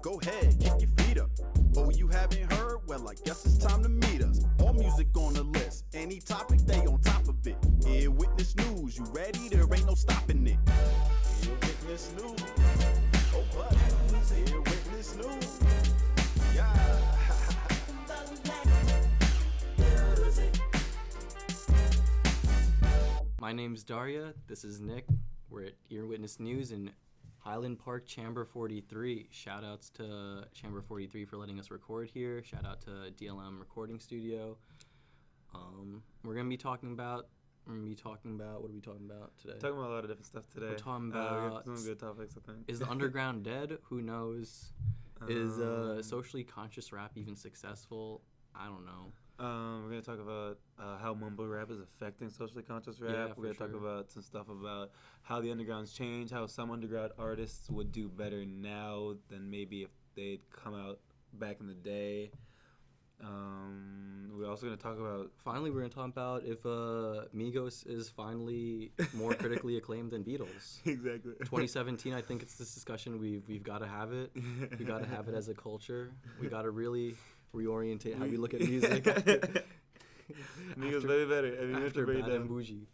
Go ahead, kick your feet up. Oh, you haven't heard? Well, I guess it's time to meet us. All music on the list, any topic, they on top of it. Ear Witness News, you ready? There ain't no stopping it. Ear Witness News. Oh, but Ear Witness News. Yeah. My name's Daria. This is Nick. We're at Ear Witness News in Highland Park, Chamber 43. Shout outs to Chamber 43 for letting us record here. Shout out to DLM Recording Studio. We're gonna be talking about. What are we talking about today? Talking about a lot of different stuff today. We're talking about we have some good topics, I think. Is the underground dead? Who knows? Is socially conscious rap even successful? I don't know. We're going to talk about how mumble rap is affecting socially conscious rap. Yeah, we're going to talk about some stuff about how the underground's changed, how some underground artists would do better now than maybe if they'd come out back in the day. We're also going to talk about... Finally, we're going to talk about if Migos is finally more critically acclaimed than Beatles. Exactly. 2017, I think it's this discussion. We've got to have it. We got to have it as a culture. We got to really... reorientate how we look at music. Migos very better. I mean, after very Bad and Bougie.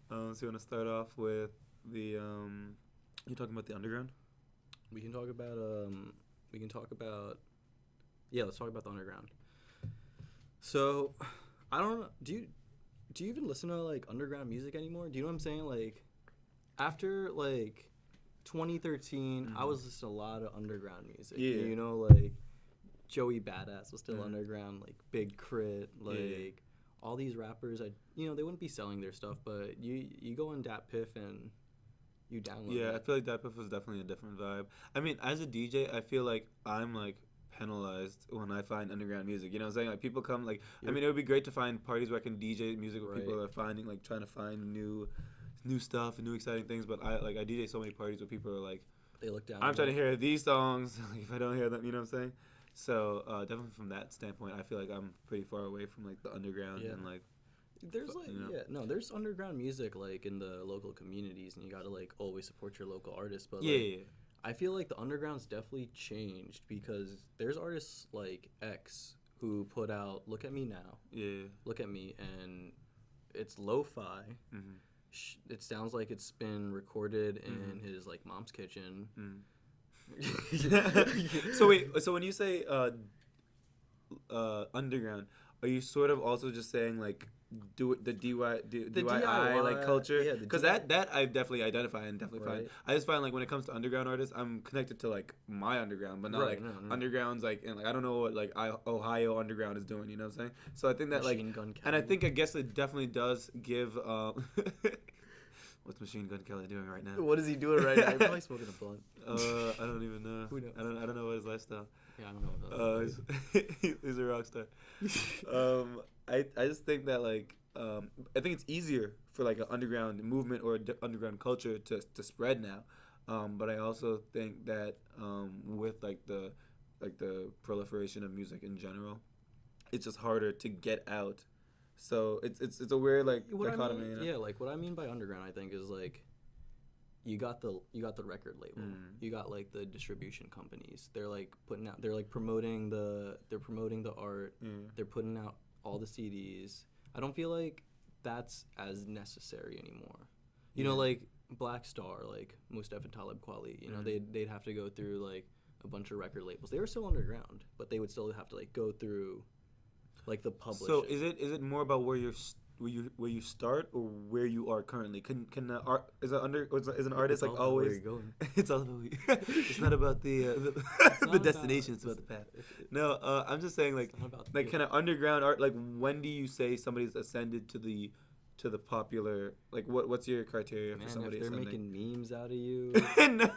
So you want to start off with the you talking about the underground? We can talk about yeah, let's talk about the underground. So, I don't know. Do you even listen to like underground music anymore? Do you know what I'm saying? Like after like 2013, I was listening to a lot of underground music. Yeah. You know, like Joey Badass was still underground, like Big Crit, like all these rappers. They wouldn't be selling their stuff, but you go on Dat Piff and you download. Yeah, it. I feel like Dat Piff was definitely a different vibe. I mean, as a DJ, I feel like I'm like penalized when I find underground music. You know what I'm saying? Like people come like I mean, it would be great to find parties where I can DJ music where people are finding like trying to find new stuff and new exciting things. But I DJ so many parties where people are like, they look down. I'm trying to hear these songs. Like, if I don't hear them, you know what I'm saying? So definitely from that standpoint, I feel like I'm pretty far away from like the underground and like. There's there's underground music like in the local communities, and you gotta like always support your local artists. But I feel like the underground's definitely changed because there's artists like X who put out "Look at Me Now." Yeah. Look at Me, and it's lo-fi. Mm-hmm. It sounds like it's been recorded in his like mom's kitchen. So when you say underground, are you sort of also just saying like the DIY like culture? Because that I definitely identify and definitely find. I just find like when it comes to underground artists, I'm connected to like my underground, but not undergrounds like and like I don't know what like Ohio underground is doing. You know what I'm saying? So I think that Machine Gun Kelly. and I think I guess it definitely does give. What's Machine Gun Kelly doing right now? What is he doing right now? He's probably smoking a blunt. I don't even know. Who knows? I don't know what his lifestyle. Yeah, I don't know. He's a rock star. I just think that like I think it's easier for like an underground movement or underground culture to spread now. But I also think that with like the proliferation of music in general, it's just harder to get out. So it's a weird like dichotomy. I mean, yeah, like what I mean by underground, I think is like you got the record label, you got like the distribution companies. They're like promoting the art. They're putting out all the CDs. I don't feel like that's as necessary anymore. You know, like Black Star, like Mustaf and Talib Kweli. You know, they'd have to go through like a bunch of record labels. They were still underground, but they would still have to like go through. Like the publishing. So is it more about where you start or where you are currently? Can is an artist like always? Where you're going. It's all about it's not about the destination. It's about the path. No, I'm just saying like kind of underground art. Like when do you say somebody's ascended to the popular? Like what's your criteria for somebody? If they're ascending? making memes out of you. No,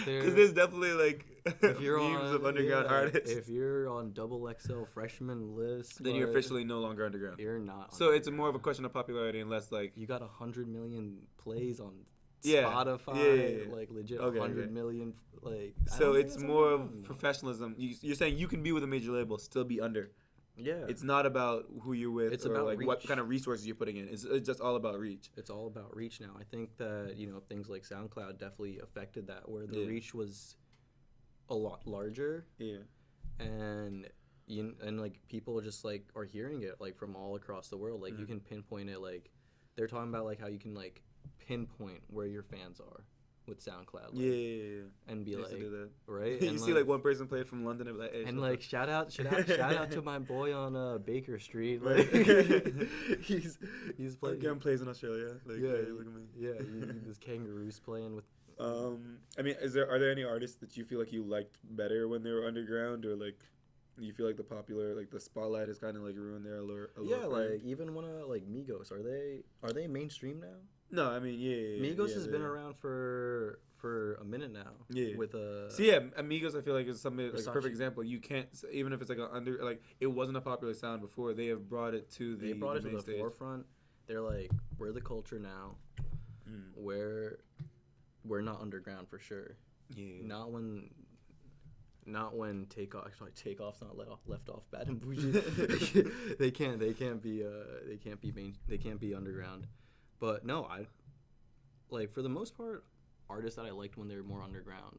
because there's definitely like memes of underground artists. If you're on XXL freshman list, then you're officially no longer underground. You're not. So it's more of a question of popularity and less like you got 100 million plays on Spotify, like legit 100 million. Like so it's more of professionalism. You're saying you can be with a major label, still be under. Yeah. It's not about who you're with it's or about like reach. what kind of resources you're putting in. It's just all about reach. It's all about reach now. I think that, things like SoundCloud definitely affected that, where the reach was a lot larger. Yeah. And like people just like are hearing it like from all across the world. Like you can pinpoint it. Like they're talking about like how you can like pinpoint where your fans are with SoundCloud. Like, Yeah. And be like, do that. right? You and see like one person play it from London and be like, hey, and like shout out to my boy on Baker Street. Right. Like he's playing. Again, plays in Australia. Like, Yeah, hey, look at me. Yeah, this kangaroo's playing with. I mean, are there any artists that you feel like you liked better when they were underground, or like you feel like the popular, like the spotlight has kind of like ruined their allure? Yeah, like even one of like Migos, are they mainstream now? No, I mean, yeah. Migos has been around for a minute now. Yeah. With a. So yeah, Amigos, I feel like is something like a Versace. perfect example. You can't, even if it's like it wasn't a popular sound before. They have brought it to the. They brought it to main the stage. forefront. They're like, we're the culture now. We're not underground for sure. Yeah. Not when Takeoff's not left off Bad and Bougie. they can't be underground. But no, I like for the most part artists that I liked when they were more underground.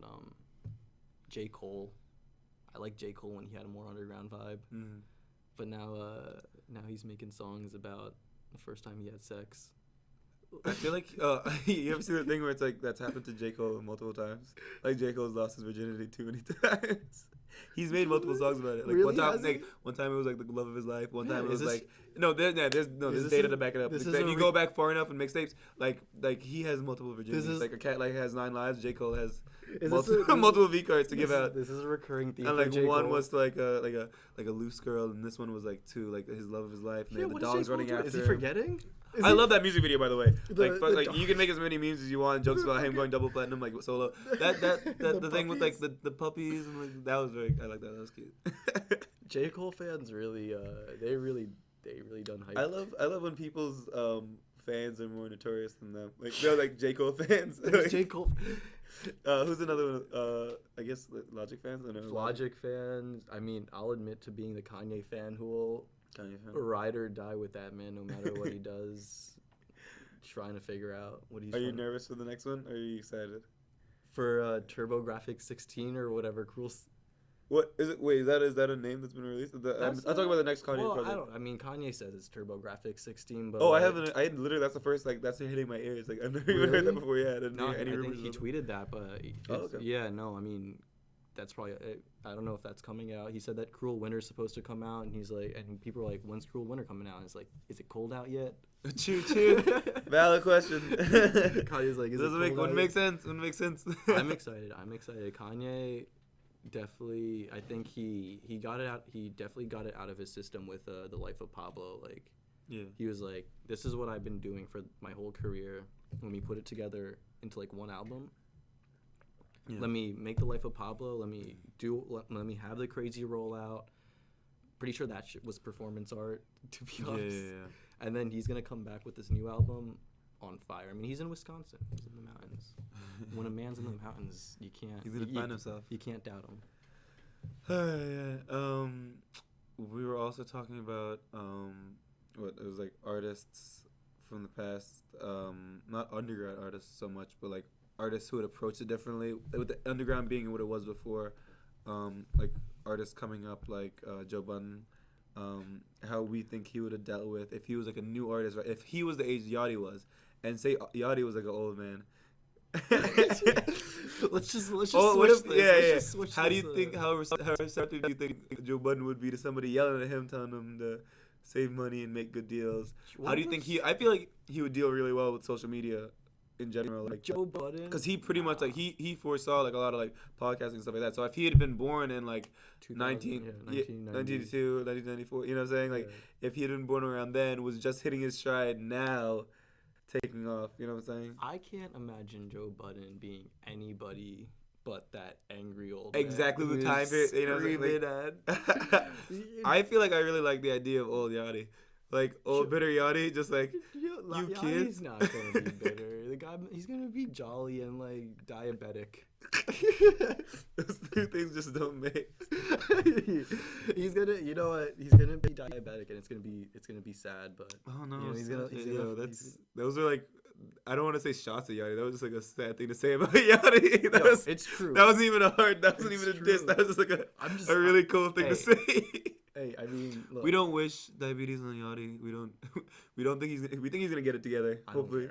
J. Cole. I liked J. Cole when he had a more underground vibe. But now he's making songs about the first time he had sex. I feel like you ever see the thing where it's like that's happened to J. Cole multiple times. Like J. Cole's lost his virginity too many times. He's made multiple songs about it. Like really? one time it was like the love of his life. One time it was this, there's data to back it up. If you go back far enough in mixtapes, like he has multiple virginities. Like a cat like has 9 lives. J. Cole has multiple V cards to give out. This is a recurring theme. And like J. one Cole. was like a loose girl, and this one was like like his love of his life. And they had the dogs running after. Is he him. forgetting? I love that music video, by the way. The You can make as many memes as you want, jokes about him going double platinum, like solo. The thing with like the puppies and like that was I like that. That was cute. J. Cole fans really, they really done hype. I love when people's fans are more notorious than them. Like they're like J. Cole fans. Like, J. Cole. Who's another one? I guess Logic fans. I don't know. Logic fans. I mean, I'll admit to being the Kanye fan who will Kanye fan. ride or die with that man no matter what he does. Trying to figure out what he's. Are you nervous for the next one? Or are you excited? For TurboGrafx 16 or whatever cruel. What is it? Wait, is that a name that's been released? I'm talking about the next Kanye project. I mean, Kanye says it's TurboGrafx 16, but. Oh, I haven't. I literally. That's the first. Like, that's hitting my ears. Like, I've never even heard that before. Yeah, I didn't hear any I rumors. think he tweeted that, but. Okay. Yeah, no, I mean, that's probably. I don't know if that's coming out. He said that Cruel Winter's supposed to come out, and he's like, and people are like, when's Cruel Winter coming out? And it's like, is it cold out yet? Choo choo. Valid question. Kanye's like, wouldn't make sense. I'm excited. Kanye definitely. I think he got it out. He definitely got it out of his system with the Life of Pablo. Like, yeah, he was like, this is what I've been doing for my whole career. Let me put it together into like one album. Yeah. Let me make the Life of Pablo. Let me have the crazy rollout. Pretty sure that shit was performance art, to be honest. Yeah. And then he's gonna come back with this new album on fire. I mean, he's in Wisconsin. He's in the mountains. When a man's in the mountains, you can't. He's gonna find himself. You can't doubt him. Yeah. We were also talking about what it was like artists from the past, not underground artists so much, but like artists who had approached it differently, with the underground being what it was before, like artists coming up like Joe Budden, how we think he would have dealt with if he was like a new artist, right? If he was the age Yachty was, and say Yachty was like an old man. let's just switch this. How do you think how receptive do you think Joe Budden would be to somebody yelling at him, telling him to save money and make good deals? How do you think I feel like he would deal really well with social media in general, like Joe Budden, because he pretty much like he foresaw like a lot of like podcasting and stuff like that. So if he had been born in like 1992, 1994, you know what I'm saying? Like if he had been born around then, was just hitting his stride now, taking off, you know what I'm saying? I can't imagine Joe Budden being anybody but that angry old exactly man the time period, you know what I'm saying? I feel like I really like the idea of old Yachty. Like old bitter Yachty, just like you kids. He's not gonna be bitter. The guy, he's gonna be jolly and like diabetic. Those two things just don't mix. He's gonna, you know what? He's gonna be diabetic, and it's gonna be sad. But oh no, you know, those I don't want to say shots at Yachty. That was just like a sad thing to say about Yachty. It's true. That wasn't even a hard. That wasn't even a diss. That was just like a really cool thing to say. Hey, I mean, look, we don't wish diabetes on Yachty. We don't think we think he's gonna get it together. I Hopefully.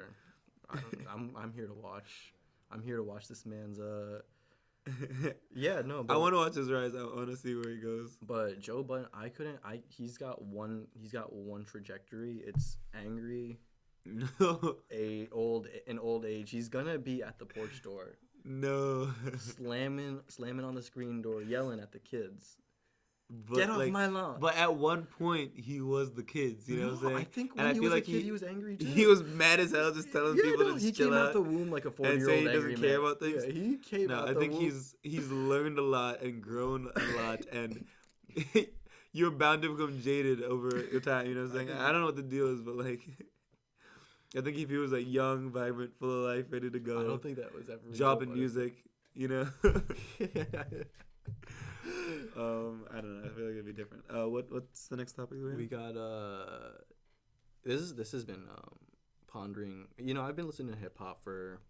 don't care. I'm here to watch. I'm here to watch this man's Yeah, no. But, I want to watch his rise. I want to see where he goes. But Joe Budden, he's got one trajectory. It's angry. No. An old age. He's gonna be at the porch door, No. slamming on the screen door, yelling at the kids. But Get off my lawn. But at one point, he was the kids. You know what I'm saying? I think and when I he feel was like a kid, he was angry too. He was mad as hell, just telling people to he just chill came out. out the womb like a 40-year-old And say he angry doesn't man. care about things. Yeah, he came out I the think womb. he's learned a lot and grown a lot, and you're bound to become jaded over your time. You know what I'm saying? I don't know what the deal is, but like, I think if he was like young, vibrant, full of life, ready to go, I don't think that was ever job Joe in Budden. music, you know. I don't know. I feel like it'd be different. What's the next topic we have? We got this has been pondering. You know, I've been listening to hip hop for,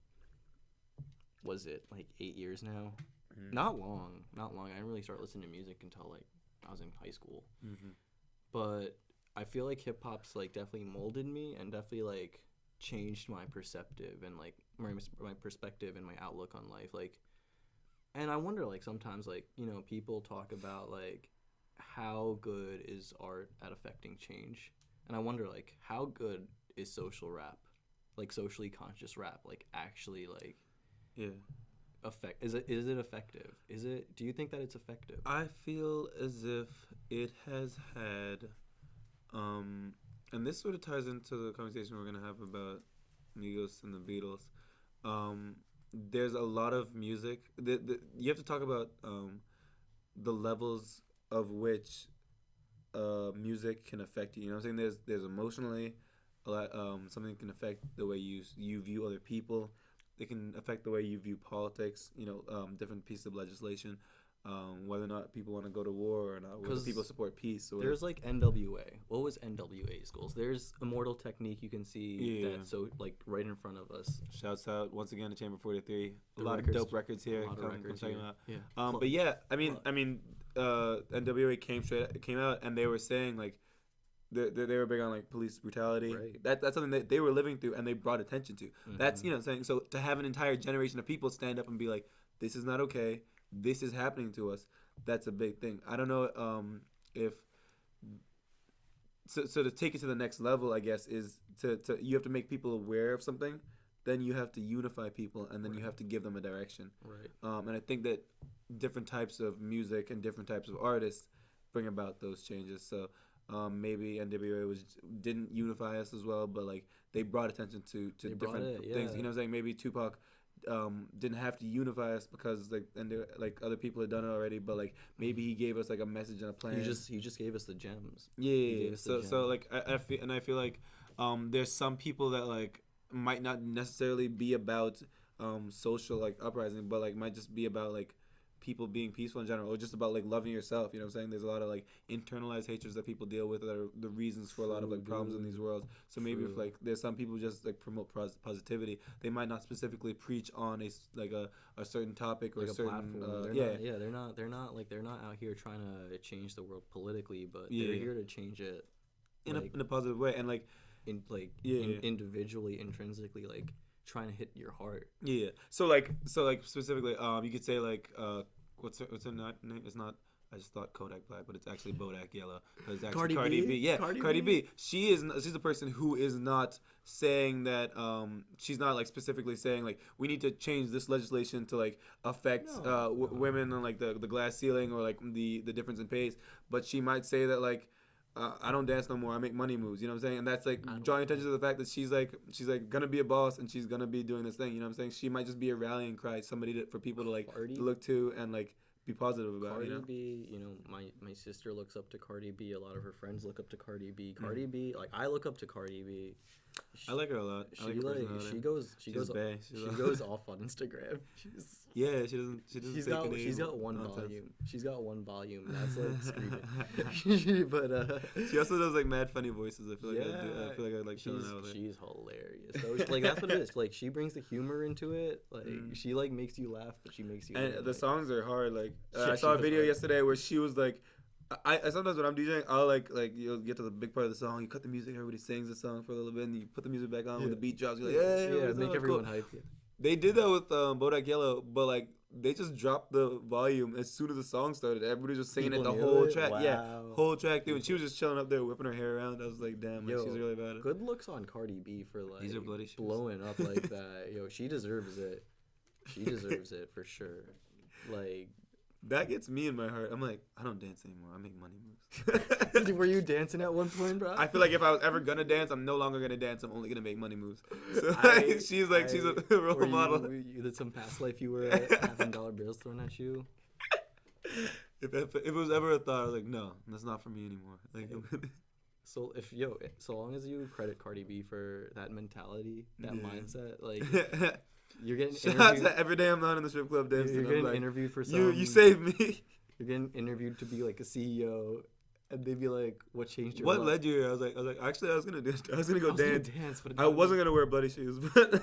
was it like 8 years now? Mm-hmm. Not long. I didn't really start listening to music until like I was in high school. Mm-hmm. But I feel like hip hop's like definitely molded me and definitely like changed my perspective and like my perspective and my outlook on life. Like, and I wonder, like, sometimes, like, you know, people talk about, like, how good is art at affecting change? And I wonder, like, how good is social rap, like, socially conscious rap, like, actually, like, Yeah. is it effective? Do you think that it's effective? I feel as if it has had, and this sort of ties into the conversation we're going to have about Migos and the Beatles. There's a lot of music. You have to talk about the levels of which music can affect you. You know what I'm saying? There's emotionally, a lot, something can affect the way you view other people. It can affect the way you view politics. You know, different pieces of legislation. Whether or not people want to go to war or not, whether people support peace. Or there's like NWA. What was NWA's goals? There's Immortal Technique you can see that so like right in front of us. Shouts out once again to Chamber 43. The a lot records, of dope records here. A lot of records check here. them out. Yeah. But yeah, I mean, NWA came out and they were saying like they were big on like police brutality. Right. That's something that they were living through and they brought attention to. Mm-hmm. That's, you know, saying, so to have an entire generation of people stand up and be like, this is not okay. This is happening to us. That's a big thing. I don't know if so to take it to the next level, I guess, is to you have to make people aware of something, then you have to unify people, and then you have to give them a direction. Right. And I think that different types of music and different types of artists bring about those changes. So maybe NWA didn't unify us as well, but like they brought attention to different things. You know what I'm saying? Maybe Tupac didn't have to unify us because like other people had done it already, but like maybe he gave us like a message and a plan. He just gave us the gems. Yeah. So like I feel like there's some people that like might not necessarily be about social like uprising, but like might just be about like people being peaceful in general, or just about like loving yourself. You know what I'm saying? There's a lot of like internalized hatreds that people deal with that are the reasons for a lot of like problems in these worlds. So maybe if like there's some people just like promote positivity, they might not specifically preach on a certain topic or like a certain platform. They're not out here trying to change the world politically, but they're here to change it in a positive way, and like individually, intrinsically, like trying to hit your heart. Yeah. So like specifically, you could say like what's her name? It's not. I just thought Kodak Black, but it's actually Bodak Yellow. It's actually Cardi B. Yeah, Cardi B. She's the person who is not saying that. She's not like specifically saying like we need to change this legislation to like affect women on like the glass ceiling or like the difference in pays. But she might say that like. I don't dance no more. I make money moves. You know what I'm saying? And that's like drawing attention to the fact that she's like gonna be a boss and she's gonna be doing this thing. You know what I'm saying? She might just be a rallying cry, somebody for people to like to look to and like be positive about. Cardi B, you know, my sister looks up to Cardi B. A lot of her friends look up to Cardi B. Cardi B, like I look up to Cardi B. I like her a lot. I like her personality. She She's goes off on Instagram. Yeah, she doesn't She's got one volume. She's got one volume. That's like screaming. But she also does like mad funny voices. I feel like I feel like I like chilling out with her. She's hilarious. So like that's what it is. Like she brings the humor into it. Like she like makes you laugh, but she makes you. And the songs are hard. Like She- I saw a she video was yesterday where she was like, I sometimes when I'm DJing, I'll like you'll get to the big part of the song, you cut the music, everybody sings the song for a little bit, and you put the music back on when the beat drops. You're like, yeah, make everyone hype. Yeah. They did that with Bodak Yellow, but like they just dropped the volume as soon as the song started. Everybody was just singing People it the knew whole it? track. Wow. Yeah, whole track through. And she was just chilling up there, whipping her hair around. I was like, damn, like, she's really about it. Good looks on Cardi B for like These are bloody shoes. blowing up like that. Yo, she deserves it. She deserves it for sure. Like. That gets me in my heart. I'm like, I don't dance anymore. I make money moves. Were you dancing at one point, bro? I feel like if I was ever gonna dance, I'm no longer gonna dance. I'm only gonna make money moves. So she's a role model. You did some past life. You were having dollar bills thrown at you. If it was ever a thought, I was like, no, that's not for me anymore. Like, so long as you credit Cardi B for that mentality, that mindset, like you're getting interviewed. Every day I'm not in the strip club dancing. You're getting interviewed for some. You saved me. You're getting interviewed to be like a CEO, and they'd be like, "What changed your life? life?" What led you here? I was like, actually, I was gonna go dance. But I wasn't gonna wear bloody shoes, but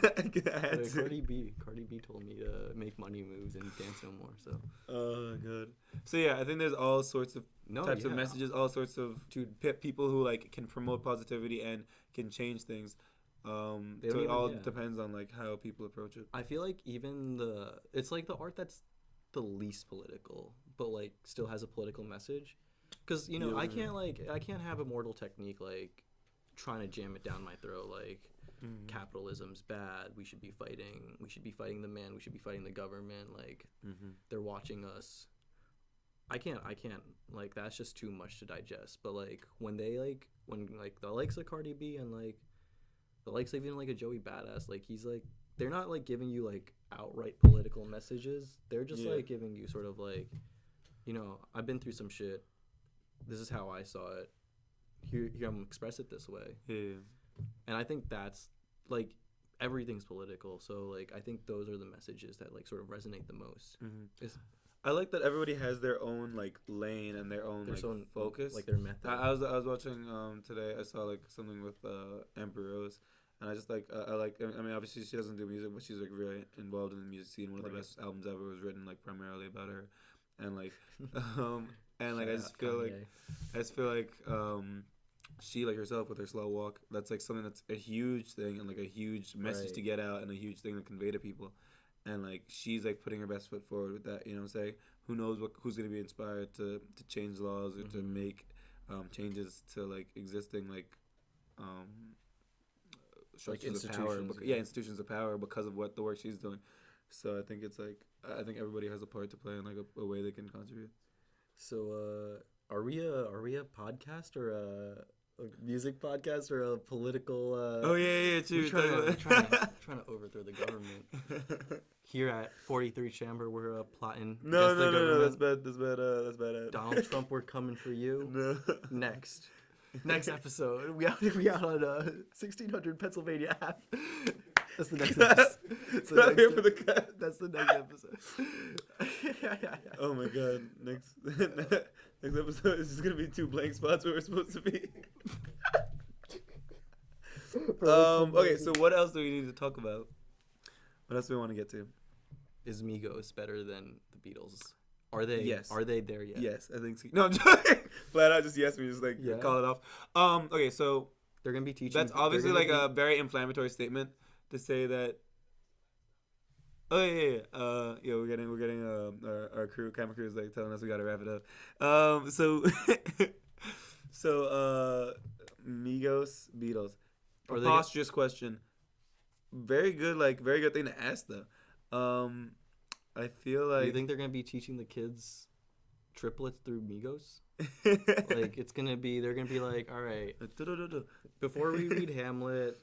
I had to. Cardi B told me to make money moves and dance no more. So. Oh god. So yeah, I think there's all sorts of types of messages, all sorts of people who like can promote positivity and can change things. So it all depends on like how people approach it. I feel like even it's like the art that's the least political, but like still has a political message. Because I can't have a Mortal Technique like trying to jam it down my throat like capitalism's bad. We should be fighting the man. We should be fighting the government. Like they're watching us. I can't like that's just too much to digest. But like when the likes of Cardi B and like the likes of even like a Joey Badass, like he's like they're not like giving you like outright political messages. They're just like giving you sort of like, I've been through some shit. This is how I saw it. Here I'm gonna express it this way. Yeah. And I think that's like everything's political. So like I think those are the messages that like sort of resonate the most. I like that everybody has their own like lane and their own like focus, like their method. I was watching today. I saw like something with Amber Rose, and I just like I mean obviously she doesn't do music, but she's like really involved in the music scene. One of the best albums ever was written like primarily about her, and like and like I just feel like she like herself with her slow walk. That's like something that's a huge thing and like a huge message to get out and a huge thing to convey to people. And like she's like putting her best foot forward with that, you know what I'm saying? Who knows who's gonna be inspired to change laws or to make changes to like existing like structures of power. Institutions of power because of the work she's doing. So I think it's like I think everybody has a part to play in like a way they can contribute. So are we a podcast or a music podcast or a political? Oh yeah, true. Trying to overthrow the government. Here at 43 Chamber, we're plotting. No, that's bad. That's bad. Donald Trump, we're coming for you. No. Next episode, we out on 1600 Pennsylvania Ave. That's the next episode. That's the next episode. Yeah. Oh my god! Next episode is just gonna be 2 blank spots where we're supposed to be. Okay, so what else do we need to talk about? What else do we want to get to? Is Migos better than the Beatles? Are they? Yes. Are they there yet? Yes, I think so. No, I'm joking. Flat out, just yes. We just like call it off. Okay, so they're gonna be teaching. That's obviously like a very inflammatory statement to say that. Oh yeah. We're getting our camera crew is like telling us we gotta wrap it up. So Migos, Beatles. Preposterous question. Very good thing to ask though. I feel like. Do you think they're gonna be teaching the kids triplets through Migos? Like they're gonna be like, all right, before we read Hamlet,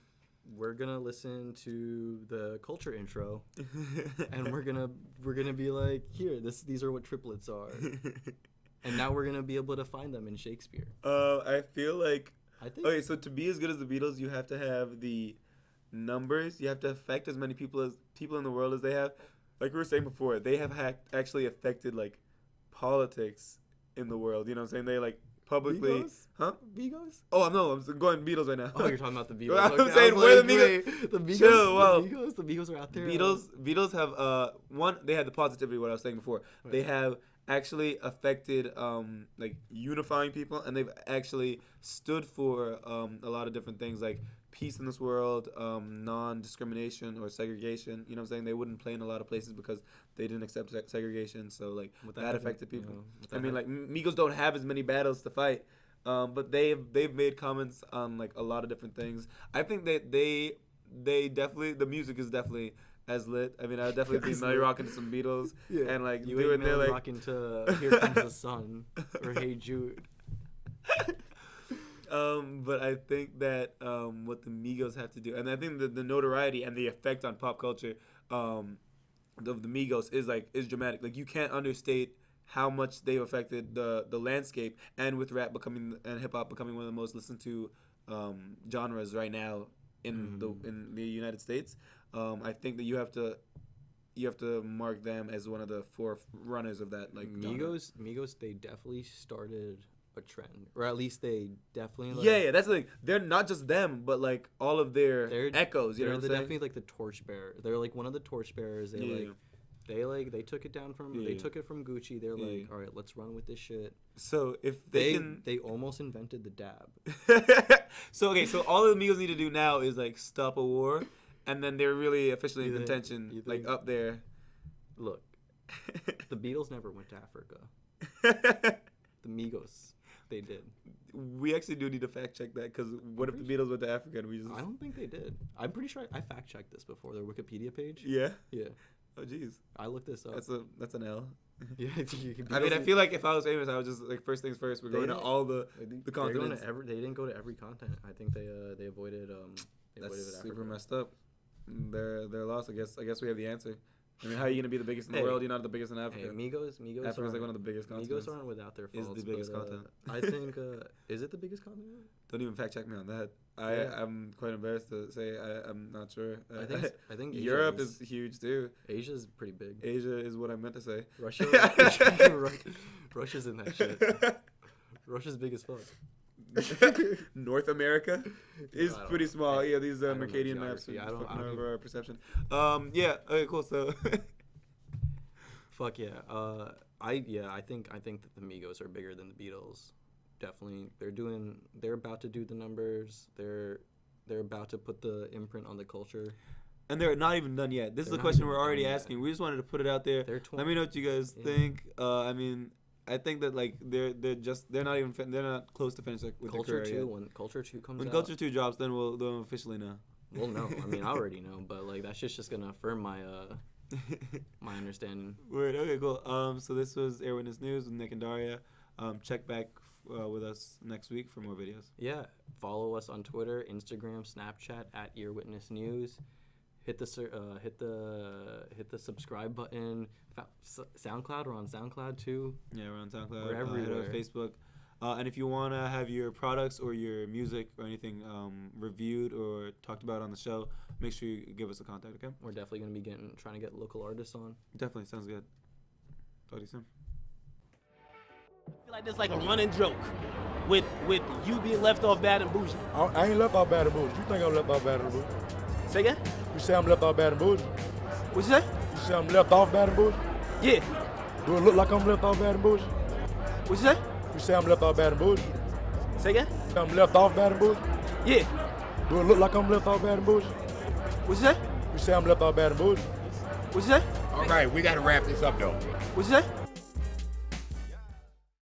we're gonna listen to the culture intro, and we're gonna be like, here, these are what triplets are, and now we're gonna be able to find them in Shakespeare. I feel like I think. Okay, so to be as good as the Beatles, you have to have the numbers. You have to affect as many people in the world as they have. Like we were saying before, they have actually affected like politics in the world. You know what I'm saying? They like publicly, Migos? huh? Migos? Oh, I'm going Beatles right now. Oh, you're talking about the Beatles. I'm Okay, saying I was where like, the Migos. wait, the Migos. Chill, wow. The Migos are out there. Beatles have one. They had the positivity. What I was saying before. Right. They have actually affected like unifying people, and they've actually stood for a lot of different things like peace in this world, non-discrimination or segregation. You know what I'm saying? They wouldn't play in a lot of places because they didn't accept segregation. So like that affected people. I mean, like Migos don't have as many battles to fight, but they've made comments on like a lot of different things. I think that they definitely, the music is definitely as lit. I mean, I would definitely be Melly rocking to some Beatles and like you doing ain't their like rocking to Here Comes the Sun or Hey Jude. But I think that what the Migos have to do, and I think that the notoriety and the effect on pop culture of the Migos is dramatic. Like you can't understate how much they've affected the landscape, and with rap and hip hop becoming one of the most listened to genres right now in the United States. I think that you have to mark them as one of the forerunners of that. Like Migos, they definitely started a trend, or at least they definitely. Like, yeah, that's the thing. They're not just them, but like all of their echoes. You know what I'm saying? They're definitely like the torchbearer. They're like one of the torchbearers. They took it down from they took it from Gucci. They're like, all right, let's run with this shit. So if they almost invented the dab. So all the Migos need to do now is like stop a war, and then they're really officially in contention, like up there. Look, the Beatles never went to Africa. The Migos, they did. We actually do need to fact check that, because what if the Beatles went to Africa and we just? I don't think they did. I'm pretty sure I fact checked this before. Their Wikipedia page. Yeah. Yeah. Oh jeez. I looked this up. That's an L. Yeah. I mean, I feel like if I was famous, I would just like first things first. We're going to all the continents. They didn't go to every continent. I think they avoided. That's Africa. super messed up. They're lost. I guess we have the answer. I mean, how are you gonna be the biggest in the world? You're not the biggest in Africa. Hey, Migos Africa's like one of the biggest continents. Migos aren't without their faults. Is the biggest continent. I think. Is it the biggest continent? Don't even fact check me on that. I'm quite embarrassed to say I'm not sure. I think Asia Europe is huge too. Asia's pretty big. Asia is what I meant to say. Russia's in that shit. Russia's big as fuck. North America is pretty small. Yeah, these I don't know Mercadian maps geography. are fucking I don't over our perception. Yeah. Okay. Cool. So. Fuck yeah. I think that the Migos are bigger than the Beatles. Definitely. They're about to do the numbers. They're about to put the imprint on the culture. And they're not even done yet. This is the question we're already asking. We just wanted to put it out there. Let me know what you guys think. I mean, I think that like they're not close to finishing with Culture their career 2 yet. when Culture 2 comes out. When Culture 2 drops, then we'll officially know. We'll know. I mean, I already know, but like that shit's just gonna affirm my my understanding. Word. Okay, cool. So this was Air Witness News with Nick and Daria. Check back with us next week for more videos. Yeah. Follow us on Twitter, Instagram, Snapchat at Ear Witness News. Hit the subscribe button. SoundCloud, we're on SoundCloud too. Yeah, we're on SoundCloud. We're everywhere. Facebook. And if you want to have your products or your music or anything reviewed or talked about on the show, make sure you give us a contact, okay? We're definitely going to be trying to get local artists on. Definitely. Sounds good. Talk to you soon. I feel like this like a running joke with you being left off bad and bougie. I ain't left out bad and bougie. You think I'm left out bad and bougie? Say again? You say I'm left out bad and bougie? What you say? You say I'm left off bad and bougie? Yeah. Do it look like I'm left off bad and bougie? What you say? You say I'm left off bad and bougie? Say again? I'm left off bad and bougie? Yeah. Do it look like I'm left off bad and bougie? What you say? You say I'm left off bad and bougie? What you say? All right, we got to wrap this up, though. What you say?